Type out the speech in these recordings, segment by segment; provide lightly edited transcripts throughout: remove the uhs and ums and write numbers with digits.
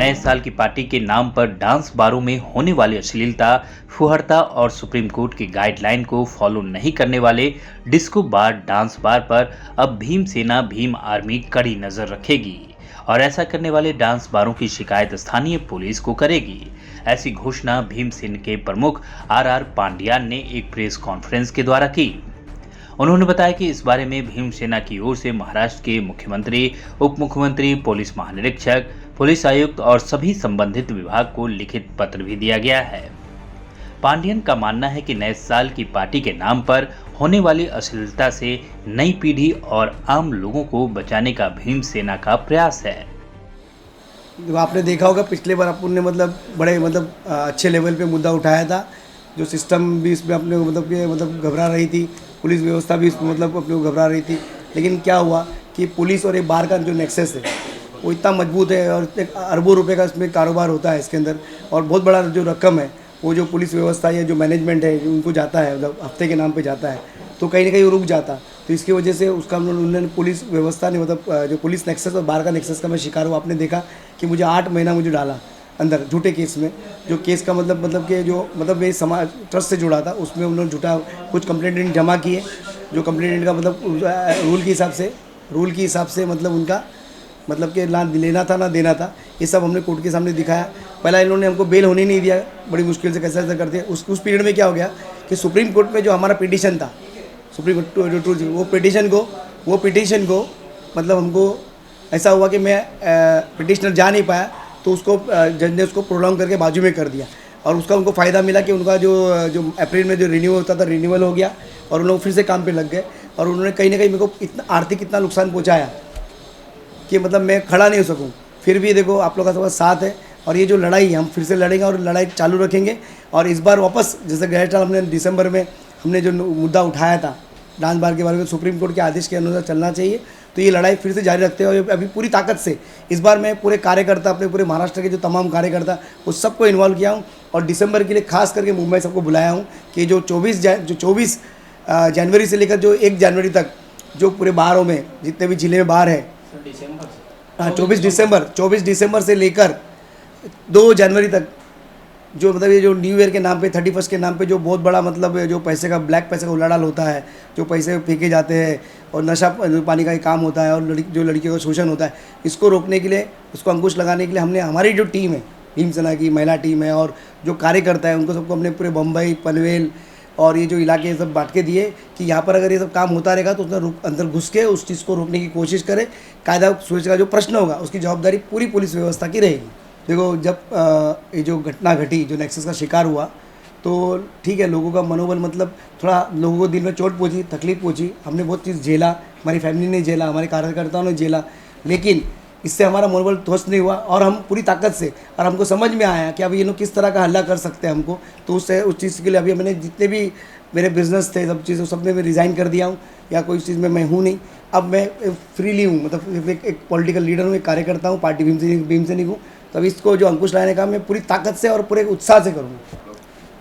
नए साल की पार्टी के नाम पर डांस बारों में होने वाली अश्लीलता, फुहड़ता और सुप्रीम कोर्ट की गाइडलाइन को फॉलो नहीं करने वाले डिस्को बार, डांस बार पर अब भीम सेना, भीम आर्मी कड़ी नजर रखेगी और ऐसा करने वाले डांस बारों की शिकायत स्थानीय पुलिस को करेगी। ऐसी घोषणा भीम सेना के प्रमुख आर पांड्यान ने एक प्रेस कॉन्फ्रेंस के द्वारा की। उन्होंने बताया कि इस बारे में भीम सेना की ओर से महाराष्ट्र के मुख्यमंत्री, उप मुख्यमंत्री, पुलिस महानिरीक्षक, पुलिस आयुक्त और सभी संबंधित विभाग को लिखित पत्र भी दिया गया है। पांड्यन का मानना है कि नए साल की पार्टी के नाम पर होने वाली अश्लीलता से नई पीढ़ी और आम लोगों को बचाने का भीम सेना का प्रयास है। जो आपने देखा होगा पिछले बार अपन ने बड़े अच्छे लेवल पे मुद्दा उठाया था, जो सिस्टम भी इसमें अपने घबरा रही थी, पुलिस व्यवस्था भी इसमें अपने को घबरा रही थी। लेकिन क्या हुआ कि पुलिस और एक बार का जो नेक्सस है वो इतना मजबूत है और एक अरबों रुपए का इसमें कारोबार होता है इसके अंदर, और बहुत बड़ा जो रकम है वो जो पुलिस व्यवस्था या जो मैनेजमेंट है उनको जाता है, हफ्ते के नाम पे जाता है, तो कहीं ना कहीं रुक जाता। तो इसकी वजह से उसका उन्होंने पुलिस व्यवस्था ने जो पुलिस नेक्सस और बार का नेक्सस का मैं शिकार हुआ। आपने देखा कि मुझे 8 महीना मुझे डाला अंदर झूठे केस में, जो केस का कि जो मेरे समाज ट्रस्ट से जुड़ा था, उसमें उन्होंने झूठा कुछ कंप्लेंट जमा किए, जो कंप्लेंट का रूल के हिसाब से उनका कि ना लेना था ना देना था, ये सब हमने कोर्ट के सामने दिखाया। पहला इन्होंने हमको बेल होने नहीं दिया, बड़ी मुश्किल से कैसे ऐसा करते। उस पीरियड में क्या हो गया कि सुप्रीम कोर्ट में जो हमारा पिटीशन था, सुप्रीम कोर्ट वो पिटीशन को हमको ऐसा हुआ कि मैं पिटिशनर जा नहीं पाया, तो उसको जज ने उसको प्रोलॉन्ग करके बाजू में कर दिया, और उसका उनको फ़ायदा मिला कि उनका जो अप्रैल में जो रिन्यूअल होता था, रिन्यूअल हो गया और उन लोग फिर से काम पे लग गए, और उन्होंने कहीं ना कहीं मेरे को इतना आर्थिक इतना नुकसान पहुंचाया कि मैं खड़ा नहीं हो सकूं। फिर भी देखो आप लोग का साथ है, और ये जो लड़ाई हम फिर से लड़ेंगे और लड़ाई चालू रखेंगे। और इस बार वापस जैसे गए साल हमने दिसंबर में हमने जो मुद्दा उठाया था डांस बार के बारे में, सुप्रीम कोर्ट के आदेश के अनुसार चलना चाहिए, तो ये लड़ाई फिर से जारी रखते हुए अभी पूरी ताकत से इस बार मैं पूरे कार्यकर्ता, अपने पूरे महाराष्ट्र के जो तमाम कार्यकर्ता उस सबको इन्वॉल्व किया हूँ, और दिसंबर के लिए खास करके मुंबई सबको बुलाया हूँ कि जो 24 जनवरी से लेकर जो 1 जनवरी तक जो पूरे बारों में जितने भी जिले में बार है, 24 दिसंबर से लेकर 2 जनवरी तक जो ये जो न्यू ईयर के नाम पे, 31 के नाम पे जो बहुत बड़ा जो पैसे का, ब्लैक पैसे का उलाड़ाल होता है, जो पैसे फेंके जाते हैं और नशा पानी का ही काम होता है, और जो लड़कियों का शोषण होता है, इसको रोकने के लिए, उसको अंकुश लगाने के लिए हमने हमारी जो टीम है, भीम सेना की महिला टीम है और जो कार्यकर्ता है, उनको सबको हमने पूरे बम्बई, पनवेल और ये जो इलाके सब बांट के दिए कि यहाँ पर अगर ये सब काम होता रहेगा तो उसमें अंदर घुस के उस चीज़ को रोकने की कोशिश करे। कायदा सुव्यवस्था का जो प्रश्न होगा उसकी जवाबदारी पूरी पुलिस व्यवस्था की रहेगी। देखो, जब ये जो घटना घटी, जो नेक्सस का शिकार हुआ, तो ठीक है, लोगों का मनोबल थोड़ा लोगों को दिल में चोट पहुंची, तकलीफ पहुंची, हमने बहुत चीज़ झेला, हमारी फैमिली ने झेला, हमारे कार्यकर्ताओं ने झेला, लेकिन इससे हमारा मनोबल ध्वस्त नहीं हुआ, और हम पूरी ताकत से, और हमको समझ में आया कि अब ये लोग किस तरह का हल्ला कर सकते हैं हमको, तो उस चीज़ के लिए अभी मैंने जितने भी मेरे बिजनेस थे, सब चीज़ सब में मैं रिज़ाइन कर दिया हूँ, या कोई चीज़ में मैं हूँ नहीं, अब मैं फ्रीली हूँ, एक पॉलिटिकल लीडर हूँ, एक कार्यकर्ता हूँ, पार्टी भीम से नहीं हूँ। तो अभी इसको जो अंकुश लाने का मैं पूरी ताकत से और पूरे उत्साह से करूँगा।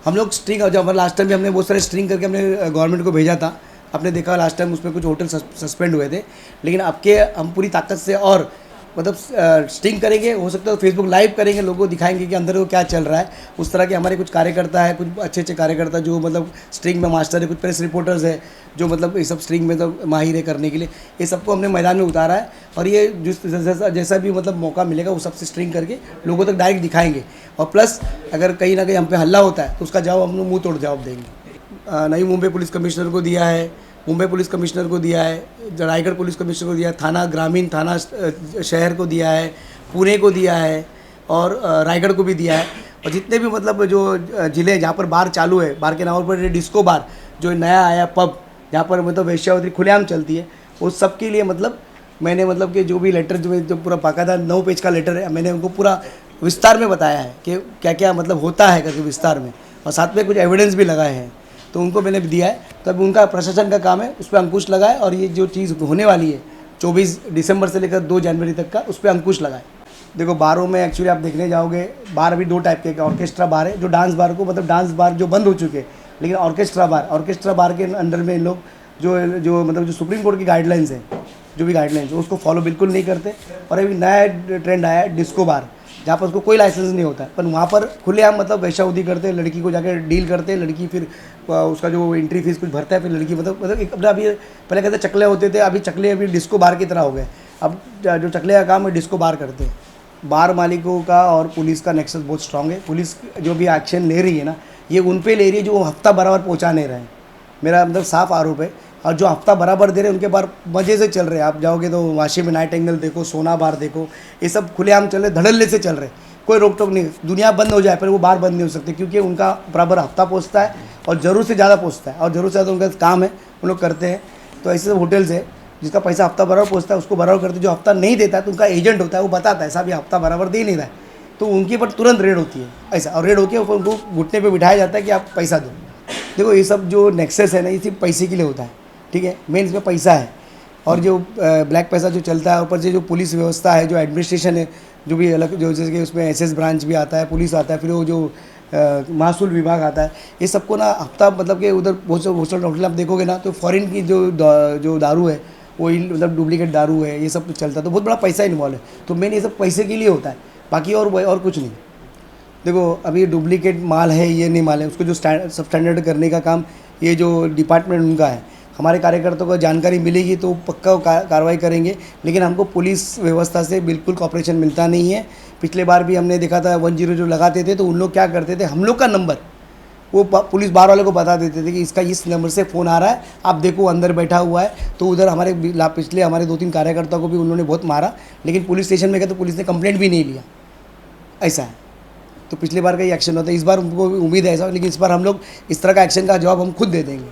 हम लोग स्ट्रिंग, जब हमारे लास्ट टाइम भी हमने बहुत सारे स्ट्रिंग करके हमने गवर्नमेंट को भेजा था, आपने देखा लास्ट टाइम उसमें कुछ होटल सस्पेंड हुए थे, लेकिन अब के हम पूरी ताकत से और स्ट्रिंग करेंगे, हो सकता है फेसबुक लाइव करेंगे, लोगों को दिखाएंगे कि अंदर वो क्या चल रहा है। उस तरह के हमारे कुछ कार्यकर्ता है, कुछ अच्छे कार्यकर्ता जो स्ट्रिंग में मास्टर है, कुछ प्रेस रिपोर्टर्स है जो ये सब स्ट्रिंग में माहिर है करने के लिए, ये सबको हमने मैदान में उतारा है, और ये जैसा भी मौका मिलेगा वो सबसे स्ट्रिंग करके लोगों तक डायरेक्ट दिखाएंगे, और प्लस अगर कहीं ना कहीं हम पे हल्ला होता है तो उसका जवाब हम लोग मुँह तोड़ जवाब देंगे। नई मुंबई पुलिस कमिश्नर को दिया है, मुंबई पुलिस कमिश्नर को दिया है, रायगढ़ पुलिस कमिश्नर को दिया है, थाना ग्रामीण थाना शहर को दिया है, पुणे को दिया है, और रायगढ़ को भी दिया है, और जितने भी जो ज़िले जहाँ पर बार चालू है, बार के नाम पर डिस्को बार जो नया आया पब, जहाँ पर वेश्यावृत्ति खुलेआम चलती है, वो सब के लिए मैंने कि जो भी लेटर जो पूरा बाकायदा 9 पेज का लेटर है, मैंने उनको पूरा विस्तार में बताया है कि क्या क्या होता है करके विस्तार में, और साथ में कुछ एविडेंस भी लगाए हैं, तो उनको मैंने दिया है। तब उनका प्रशासन का काम है उस पर अंकुश लगाए, और ये जो चीज़ होने वाली है 24 दिसंबर से लेकर 2 जनवरी तक का, उस पर अंकुश लगाए। देखो, बारों में एक्चुअली आप देखने जाओगे, बार अभी 2 टाइप के ऑर्केस्ट्रा बार है, जो डांस बार को डांस बार जो बंद हो चुके हैं, लेकिन ऑर्केस्ट्रा बार के अंडर में लोग जो सुप्रीम कोर्ट की गाइडलाइंस है, जो भी गाइडलाइंस है उसको फॉलो बिल्कुल नहीं करते। और अभी नया ट्रेंड आया है डिस्को बार, जहाँ पर उसको कोई लाइसेंस नहीं होता है, पर वहाँ पर खुलेआम मतलब वेश्यावृत्ति करते हैं, लड़की को जाकर डील करते हैं, लड़की फिर उसका जो एंट्री फीस कुछ भरता है, फिर लड़की मतलब एक अपना अभी पहले कहते चकले होते थे, अभी चकले अभी डिस्को बार की तरह हो गए। अब जो चकले का काम है डिस्को बार करते हैं। बार मालिकों का और पुलिस का नेक्सस बहुत स्ट्रांग है। पुलिस जो भी एक्शन ले रही है ना, ये उन पे ले रही है जो हफ्ता बराबर पहुँचा नहीं रहे हैं। मेरा मतलब साफ आरोप है। और जो हफ्ता बराबर दे रहे हैं उनके बार मज़े से चल रहे हैं। आप जाओगे तो वाशी में नाइट एंगल देखो, सोना बार देखो, ये सब खुलेआम चल रहे, धड़ल्ले से चल रहे, कोई रोक टोक नहीं। दुनिया बंद हो जाए पर वो बार बंद नहीं हो सकते, क्योंकि उनका बराबर हफ्ता पहुँचता है और ज़रूरत से ज़्यादा पहुँचता है, और ज़रूरत से ज़्यादा उनका काम है, वो लोग करते हैं। तो ऐसे सब होटल्स है जिसका पैसा हफ्ता बराबर पहुँचता है उसको बराबर करते हैं। जो हफ्ता नहीं देता है तो उनका एजेंट होता है, वो बताता है साहब ये हफ्ता बराबर दे नहीं रहा है, तो उनके पर तुरंत रेड होती है ऐसा, और रेड होकर उनको घुटने पर बिठाया जाता है कि आप पैसा दो। देखो ये सब जो नेक्सस है ना, ये सिर्फ पैसे के लिए होता है, ठीक है, मेन इसमें पैसा है। और जो ब्लैक पैसा जो चलता है, ऊपर से जो पुलिस व्यवस्था है, जो एडमिनिस्ट्रेशन है, जो भी अलग जो जैसे कि उसमें एसएस ब्रांच भी आता है, पुलिस आता है, फिर वो जो महसूल विभाग आता है, ये सबको ना हफ्ता मतलब कि उधर बहुत से होटल आप देखोगे ना तो फॉरेन की जो दारू है वो मतलब डुप्लीकेट दारू है, ये सब चलता है, तो बहुत बड़ा पैसा इन्वॉल्व है। तो मेन ये सब पैसे के लिए होता है, बाकी और कुछ नहीं। देखो अभी डुप्लीकेट माल है, ये नहीं माल है, उसको जो सब स्टैंडर्ड करने का काम ये जो डिपार्टमेंट उनका है। हमारे कार्यकर्ताओं को जानकारी मिलेगी तो पक्का कार्रवाई करेंगे, लेकिन हमको पुलिस व्यवस्था से बिल्कुल कॉपरेशन मिलता नहीं है। पिछले बार भी हमने देखा था 10 जो लगाते थे तो उन लोग क्या करते थे, हम लोग का नंबर वो पुलिस बार वाले को बता देते थे कि इसका इस नंबर से फ़ोन आ रहा है, आप देखो अंदर बैठा हुआ है। तो उधर हमारे पिछले हमारे 2-3 कार्यकर्ताओं को भी उन्होंने बहुत मारा, लेकिन पुलिस स्टेशन में गए तो पुलिस ने कंप्लेंट भी नहीं लिया, ऐसा है। तो पिछली बार का ही एक्शन होता है, इस बार उनको उम्मीद है ऐसा, लेकिन इस बार हम लोग इस तरह का एक्शन का जवाब हम खुद दे देंगे।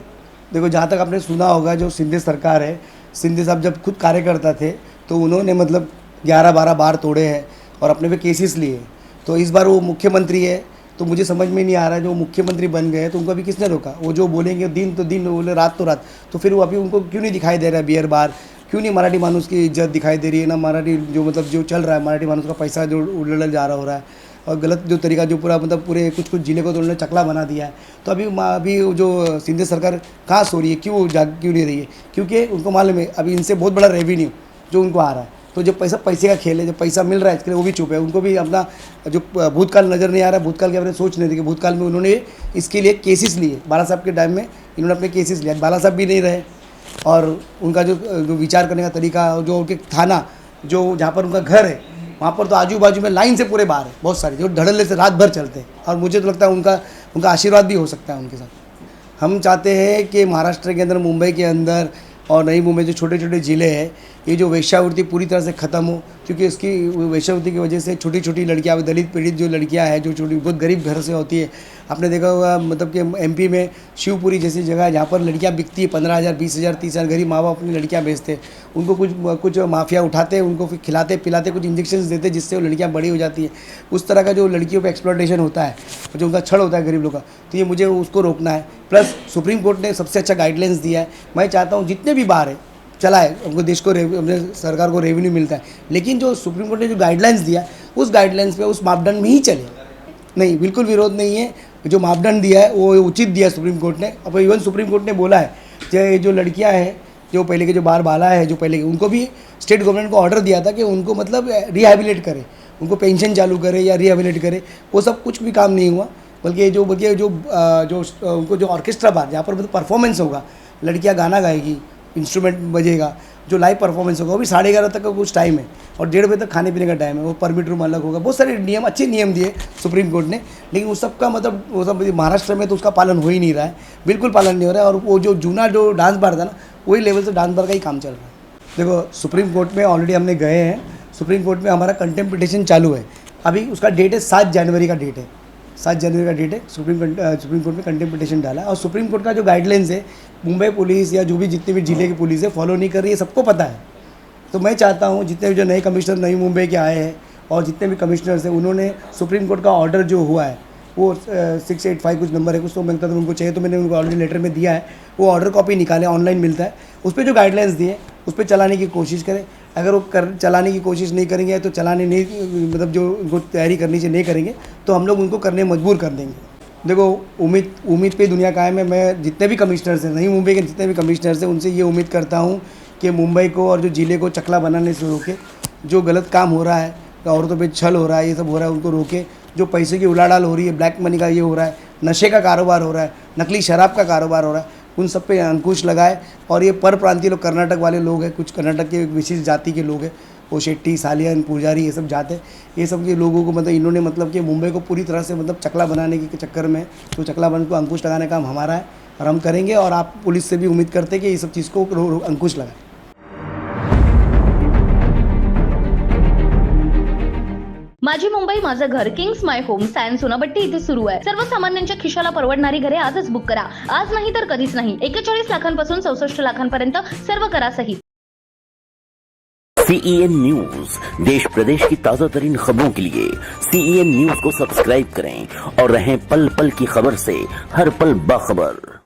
देखो जहाँ तक आपने सुना होगा, जो शिंदे सरकार है, शिंदे साहब जब खुद कार्यकर्ता थे तो उन्होंने मतलब 11-12 बार तोड़े हैं और अपने पे केसेस लिए। तो इस बार वो मुख्यमंत्री है, तो मुझे समझ में नहीं आ रहा है, जो मुख्यमंत्री बन गए तो उनको अभी किसने रोका? वो जो बोलेंगे दिन तो दिन, बोले रात तो रात, तो फिर वो अभी उनको क्यों नहीं दिखाई दे रहा है बियर बार? क्यों नहीं मराठी मानुस की इज्जत दिखाई दे रही है ना? मराठी जो मतलब जो चल रहा है, मराठी मानुस का पैसा जो उड़ल जा रहा हो रहा है, और गलत जो तरीका जो पूरा मतलब पूरे कुछ जिले को तो उन्होंने चकला बना दिया है। तो अभी जो शिंदे सरकार कहाँ सो रही है, क्यों नहीं रही है? क्योंकि उनको मालूम है अभी इनसे बहुत बड़ा रेवेन्यू जो उनको आ रहा है। तो जो पैसे का खेल है, जब पैसा मिल रहा है इसके लिए वो भी चुप है। उनको भी अपना जो भूतकाल नज़र नहीं आ रहा है, भूतकाल के बारे में सोच नहीं रही कि भूतकाल में उन्होंने इसके लिए केसेस लिए। बाला साहब के टाइम में इन्होंने अपने केसेस लिया, बाला साहब भी नहीं रहे, और उनका जो विचार करने का तरीका, जो उनके थाना जो जहाँ पर उनका घर है वहाँ पर तो आजू बाजू में लाइन से पूरे बाहर है बहुत सारे, जो धड़ल्ले से रात भर चलते हैं, और मुझे तो लगता है उनका आशीर्वाद भी हो सकता है उनके साथ। हम चाहते हैं कि महाराष्ट्र के अंदर, मुंबई के अंदर और नई मुंबई जो छोटे छोटे ज़िले हैं, ये जो वेश्यावृत्ति पूरी तरह से ख़त्म हो, क्योंकि इसकी वेश्यावृत्ति की वजह से छोटी छोटी लड़कियाँ, दलित पीड़ित जो लड़कियाँ हैं, जो छोटी बहुत गरीब घर से होती है। आपने देखा होगा मतलब कि एमपी में शिवपुरी जैसी जगह है जहाँ पर लड़कियाँ बिकती है 15,000, 20,000, 30,000, गरीब माँ बाप अपनी लड़कियाँ बेचते हैं। उनको कुछ माफिया उठाते हैं, उनको फिर खिलाते पिलाते, कुछ इंजेक्शन देते हैं जिससे वो लड़कियाँ बड़ी हो जाती हैं। उस तरह का जो लड़कियों पर एक्सप्लॉयटेशन होता है, जो उनका छल होता है गरीब लोग का, तो ये मुझे उसको रोकना है। प्लस सुप्रीम कोर्ट ने सबसे अच्छा गाइडलाइंस दिया है। मैं चाहता हूँ जितने भी बार है चला है, हमको देश को अपने सरकार को रेवेन्यू मिलता है, लेकिन जो सुप्रीम कोर्ट ने जो गाइडलाइंस दिया उस गाइडलाइंस पे, उस मापदंड में ही चले। नहीं, बिल्कुल विरोध नहीं है, जो मापदंड दिया है वो उचित दिया है सुप्रीम कोर्ट ने। अब इवन सुप्रीम कोर्ट ने बोला है कि जो लड़कियां हैं, जो पहले के जो बार बाला है, जो पहले के, उनको भी स्टेट गवर्नमेंट को ऑर्डर दिया था कि उनको मतलब रिहेबिलिट करे, उनको पेंशन चालू करे या रिहेबिलिट करे। वो सब कुछ भी काम नहीं हुआ, बल्कि जो उनको जो ऑर्केस्ट्रा बार जहाँ पर मतलब परफॉर्मेंस होगा, लड़कियाँ गाना गाएगी, इंस्ट्रूमेंट बजेगा, जो लाइव परफॉर्मेंस होगा, वो भी 11:30 तक का कुछ टाइम है, और 1:30 बजे तक खाने पीने का टाइम है। वो परमिट रूम अलग होगा, बहुत सारे नियम, अच्छे नियम दिए सुप्रीम कोर्ट ने, लेकिन उस सब का मतलब वो सब महाराष्ट्र में तो उसका पालन हो ही नहीं रहा है, बिल्कुल पालन नहीं हो रहा है। और वो जो जूना जो डांस बार था ना, वही लेवल से डांस बार का ही काम चल रहा है। देखो सुप्रीम कोर्ट में ऑलरेडी हमने गए हैं, सुप्रीम कोर्ट में हमारा कंटेम्प्ट पिटीशन चालू है। अभी उसका डेट है 7 जनवरी का डेट है, 7 जनवरी का डेट है। सुप्रीम कोर्ट में कंटेम्प्ट पिटीशन डाला, और सुप्रीम कोर्ट का जो गाइडलाइंस है, मुंबई पुलिस या जो भी जितने भी जिले की पुलिस है फॉलो नहीं कर रही है, सबको पता है। तो मैं चाहता हूँ जितने भी जो नए कमिश्नर नई मुंबई के आए हैं और जितने भी कमिश्नर्स हैं, उन्होंने सुप्रीम कोर्ट का ऑर्डर जो हुआ है वो 685 कुछ नंबर है कुछ, तो मैं कहता था उनको चाहिए, तो मैंने उनको ऑलरेडी लेटर में दिया है, वो ऑर्डर कॉपी निकालें, ऑनलाइन मिलता है, उस पर जो गाइडलाइंस दिए उस पर चलाने की कोशिश करें। अगर वो चलाने की कोशिश नहीं करेंगे, तो चलाने नहीं मतलब जो उनको तैयारी करनी चाहिए नहीं करेंगे, तो हम लोग उनको करने मजबूर कर देंगे। देखो उम्मीद पे दुनिया कायम है। मैं जितने भी कमिश्नर्स हैं, नई मुंबई के जितने भी कमिश्नर्स हैं, उनसे ये उम्मीद करता हूँ कि मुंबई को और जो ज़िले को चकला बनाने से रोके, जो गलत काम हो रहा है औरतों पे छल हो रहा है, ये सब हो रहा है, उनको रोके। जो पैसे की उलाढ़ाल हो रही है, ब्लैक मनी का ये हो रहा है, नशे का कारोबार हो रहा है, नकली शराब का कारोबार हो रहा है, उन सब पे अंकुश लगाए। और ये पर प्रांतीय लोग, कर्नाटक वाले लोग हैं, कुछ कर्नाटक के विशेष जाति के लोग हैं, वो शेट्टी, सालियन, पुजारी, ये सब जाते, ये सब के लोगों को मतलब इन्होंने मतलब कि मुंबई को पूरी तरह से मतलब चकला बनाने के चक्कर में, तो चकला बन को अंकुश लगाने का काम हमारा है और हम करेंगे। और आप पुलिस से भी उम्मीद करते हैं कि ये सब चीज़ को अंकुश लगाए। माझी मुंबई माझं घर, Kings my home, science Sonapatti इथे सुरू आहे। सर्वसामान्यांच्या खिशाला परवडणारी घरे आजच बुक करा। आज नाही तर कधीच नाही। 41 लाखांपासून 64 लाखांपर्यंत सर्व करा सहित। CEN न्यूज, देश प्रदेश की ताजा तरीन खबरों के लिए CEN न्यूज को सब्सक्राइब करें और रहें पल पल की खबर से हर पल बाखबर।